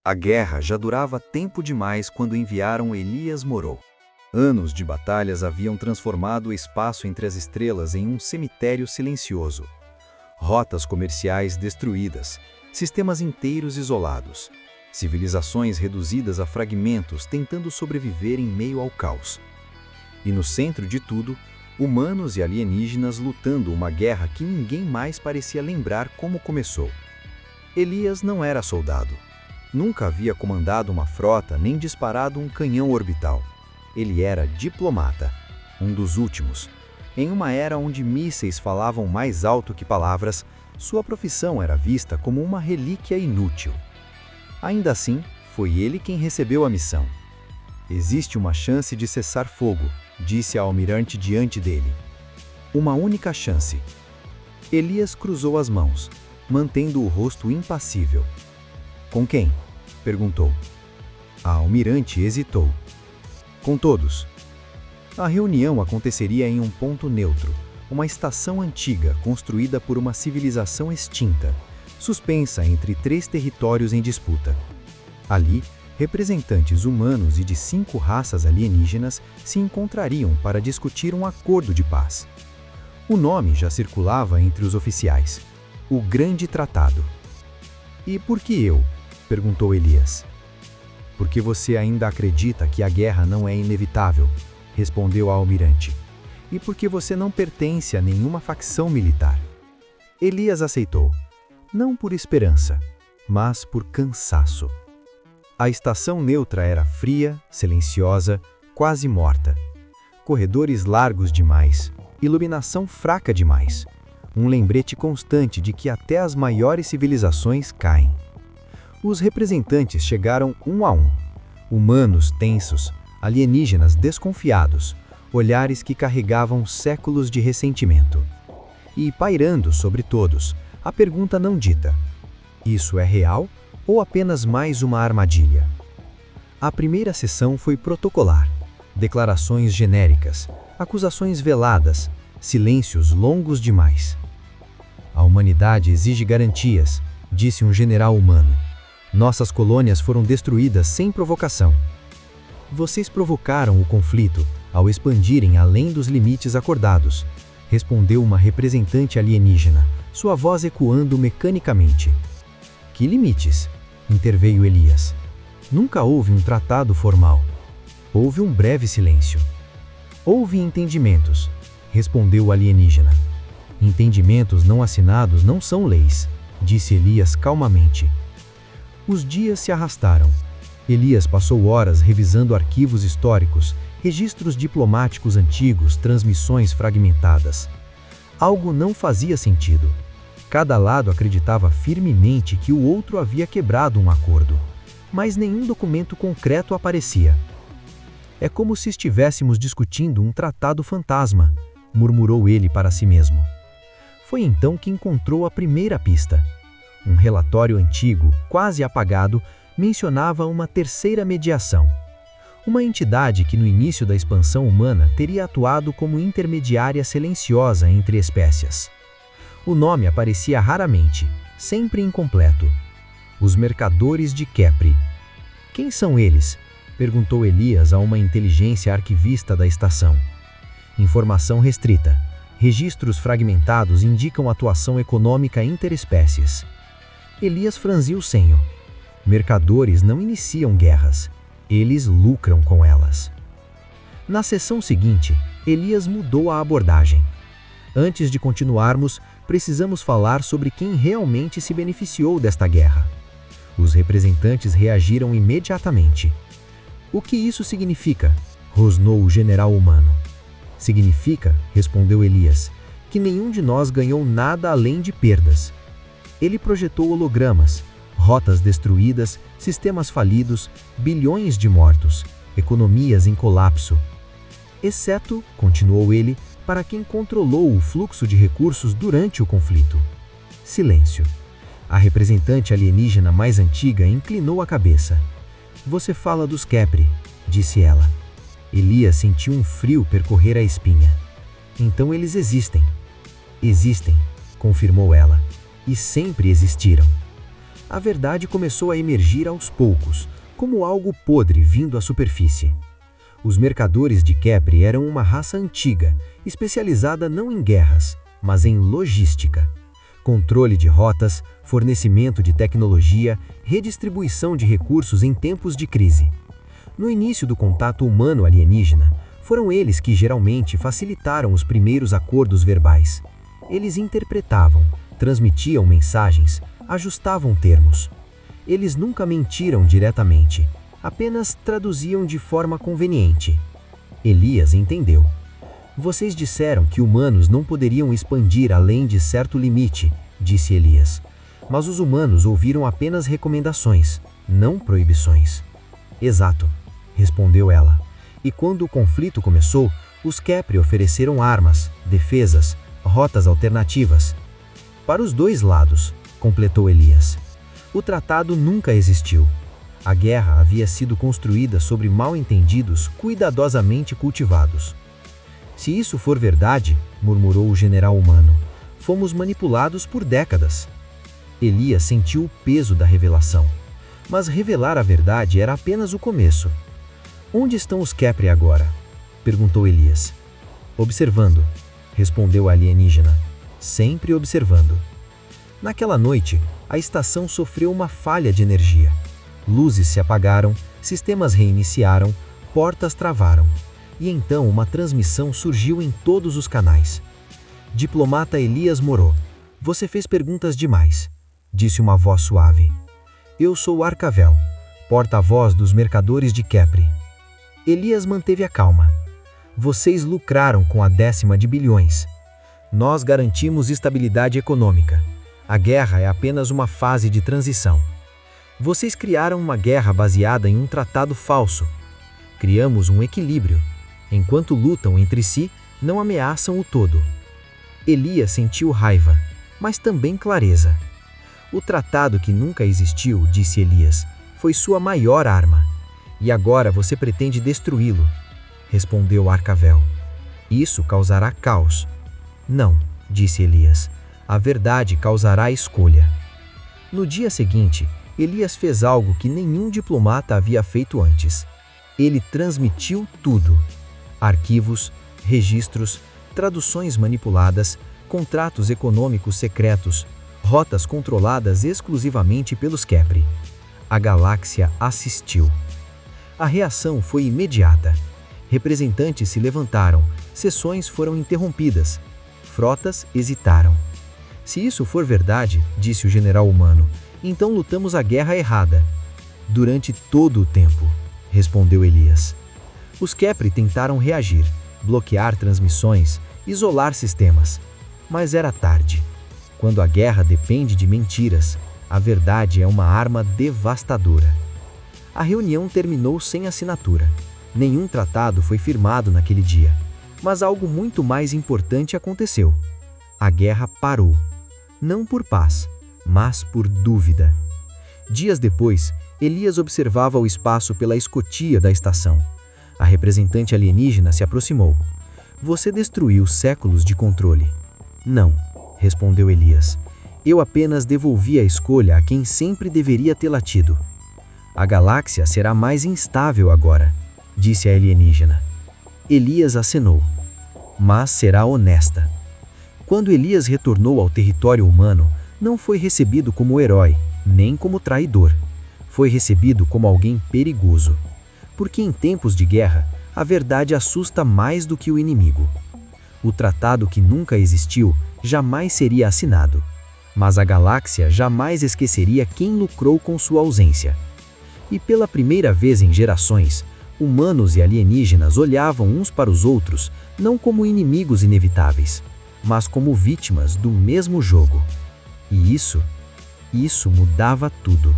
A guerra já durava tempo demais quando enviaram Elias Morou. Anos de batalhas haviam transformado o espaço entre as estrelas em um cemitério silencioso. Rotas comerciais destruídas, sistemas inteiros isolados, civilizações reduzidas a fragmentos tentando sobreviver em meio ao caos. E no centro de tudo, humanos e alienígenas lutando uma guerra que ninguém mais parecia lembrar como começou. Elias não era soldado. Nunca havia comandado uma frota nem disparado um canhão orbital. Ele era diplomata, um dos últimos. Em uma era onde mísseis falavam mais alto que palavras, sua profissão era vista como uma relíquia inútil. Ainda assim, foi ele quem recebeu a missão. Existe uma chance de cessar fogo, disse a almirante diante dele. Uma única chance. Elias cruzou as mãos, mantendo o rosto impassível. Com quem? Perguntou. A almirante hesitou. Com todos. A reunião aconteceria em um ponto neutro, uma estação antiga construída por uma civilização extinta, suspensa entre 3 territórios em disputa. Ali, representantes humanos e de 5 raças alienígenas se encontrariam para discutir um acordo de paz. O nome já circulava entre os oficiais. O Grande Tratado. E por que eu? Perguntou Elias. Porque você ainda acredita que a guerra não é inevitável, respondeu a almirante. E porque você não pertence a nenhuma facção militar. Elias aceitou, não por esperança, mas por cansaço. A estação neutra era fria, silenciosa, quase morta. Corredores largos demais, iluminação fraca demais. Um lembrete constante de que até as maiores civilizações caem. Os representantes chegaram um a um. Humanos tensos, alienígenas desconfiados, olhares que carregavam séculos de ressentimento. E pairando sobre todos, a pergunta não dita: isso é real ou apenas mais uma armadilha? A primeira sessão foi protocolar. Declarações genéricas, acusações veladas, silêncios longos demais. A humanidade exige garantias, disse um general humano. Nossas colônias foram destruídas sem provocação. Vocês provocaram o conflito ao expandirem além dos limites acordados, respondeu uma representante alienígena, sua voz ecoando mecanicamente. Que limites? Interveio Elias. Nunca houve um tratado formal. Houve um breve silêncio. Houve entendimentos, respondeu o alienígena. Entendimentos não assinados não são leis, disse Elias calmamente. Os dias se arrastaram. Elias passou horas revisando arquivos históricos, registros diplomáticos antigos, transmissões fragmentadas. Algo não fazia sentido. Cada lado acreditava firmemente que o outro havia quebrado um acordo, mas nenhum documento concreto aparecia. É como se estivéssemos discutindo um tratado fantasma, murmurou ele para si mesmo. Foi então que encontrou a primeira pista. Um relatório antigo, quase apagado, mencionava uma terceira mediação. Uma entidade que no início da expansão humana teria atuado como intermediária silenciosa entre espécies. O nome aparecia raramente, sempre incompleto. Os Mercadores de Kepri. Quem são eles? Perguntou Elias a uma inteligência arquivista da estação. Informação restrita. Registros fragmentados indicam atuação econômica interespécies. Elias franziu o senho. Mercadores não iniciam guerras. Eles lucram com elas. Na sessão seguinte, Elias mudou a abordagem. Antes de continuarmos, precisamos falar sobre quem realmente se beneficiou desta guerra. Os representantes reagiram imediatamente. O que isso significa? Rosnou o general humano. Significa, respondeu Elias, que nenhum de nós ganhou nada além de perdas. Ele projetou hologramas, rotas destruídas, sistemas falidos, bilhões de mortos, economias em colapso. Exceto, continuou ele, para quem controlou o fluxo de recursos durante o conflito. Silêncio. A representante alienígena mais antiga inclinou a cabeça. Você fala dos Kepri, disse ela. Elias sentiu um frio percorrer a espinha. Então eles existem. Existem, confirmou ela. E sempre existiram. A verdade começou a emergir aos poucos, como algo podre vindo à superfície. Os mercadores de Kepri eram uma raça antiga, especializada não em guerras, mas em logística. Controle de rotas, fornecimento de tecnologia, redistribuição de recursos em tempos de crise. No início do contato humano-alienígena, foram eles que geralmente facilitaram os primeiros acordos verbais. Eles interpretavam, transmitiam mensagens, ajustavam termos. Eles nunca mentiram diretamente, apenas traduziam de forma conveniente. Elias entendeu. Vocês disseram que humanos não poderiam expandir além de certo limite, disse Elias. Mas os humanos ouviram apenas recomendações, não proibições. Exato, respondeu ela. E quando o conflito começou, os Kepri ofereceram armas, defesas, rotas alternativas. Para os dois lados, completou Elias. O tratado nunca existiu. A guerra havia sido construída sobre mal-entendidos cuidadosamente cultivados. Se isso for verdade, murmurou o general humano, fomos manipulados por décadas. Elias sentiu o peso da revelação. Mas revelar a verdade era apenas o começo. Onde estão os Kepri agora? Perguntou Elias. Observando, respondeu a alienígena. Sempre observando. Naquela noite, a estação sofreu uma falha de energia. Luzes se apagaram, sistemas reiniciaram, portas travaram. E então uma transmissão surgiu em todos os canais. Diplomata Elias Morô, você fez perguntas demais, disse uma voz suave. Eu sou Arcavel, porta-voz dos mercadores de Kepri. Elias manteve a calma. Vocês lucraram com a 10ª de bilhões. Nós garantimos estabilidade econômica. A guerra é apenas uma fase de transição. Vocês criaram uma guerra baseada em um tratado falso. Criamos um equilíbrio. Enquanto lutam entre si, não ameaçam o todo. Elias sentiu raiva, mas também clareza. O tratado que nunca existiu, disse Elias, foi sua maior arma. E agora você pretende destruí-lo, respondeu Arcavel. Isso causará caos. Não, disse Elias. A verdade causará escolha. No dia seguinte, Elias fez algo que nenhum diplomata havia feito antes. Ele transmitiu tudo. Arquivos, registros, traduções manipuladas, contratos econômicos secretos, rotas controladas exclusivamente pelos Kepri. A galáxia assistiu. A reação foi imediata. Representantes se levantaram, sessões foram interrompidas, frotas hesitaram. Se isso for verdade, disse o general humano, então lutamos a guerra errada. Durante todo o tempo, respondeu Elias. Os Kepri tentaram reagir, bloquear transmissões, isolar sistemas. Mas era tarde. Quando a guerra depende de mentiras, a verdade é uma arma devastadora. A reunião terminou sem assinatura. Nenhum tratado foi firmado naquele dia. Mas algo muito mais importante aconteceu. A guerra parou. Não por paz, mas por dúvida. Dias depois, Elias observava o espaço pela escotilha da estação. A representante alienígena se aproximou. Você destruiu séculos de controle. Não, respondeu Elias. Eu apenas devolvi a escolha a quem sempre deveria tê-la tido. A galáxia será mais instável agora, disse a alienígena. Elias acenou. Mas será honesta. Quando Elias retornou ao território humano, não foi recebido como herói, nem como traidor. Foi recebido como alguém perigoso. Porque em tempos de guerra, a verdade assusta mais do que o inimigo. O tratado que nunca existiu jamais seria assinado. Mas a galáxia jamais esqueceria quem lucrou com sua ausência. E pela primeira vez em gerações, humanos e alienígenas olhavam uns para os outros não como inimigos inevitáveis, mas como vítimas do mesmo jogo. E isso mudava tudo.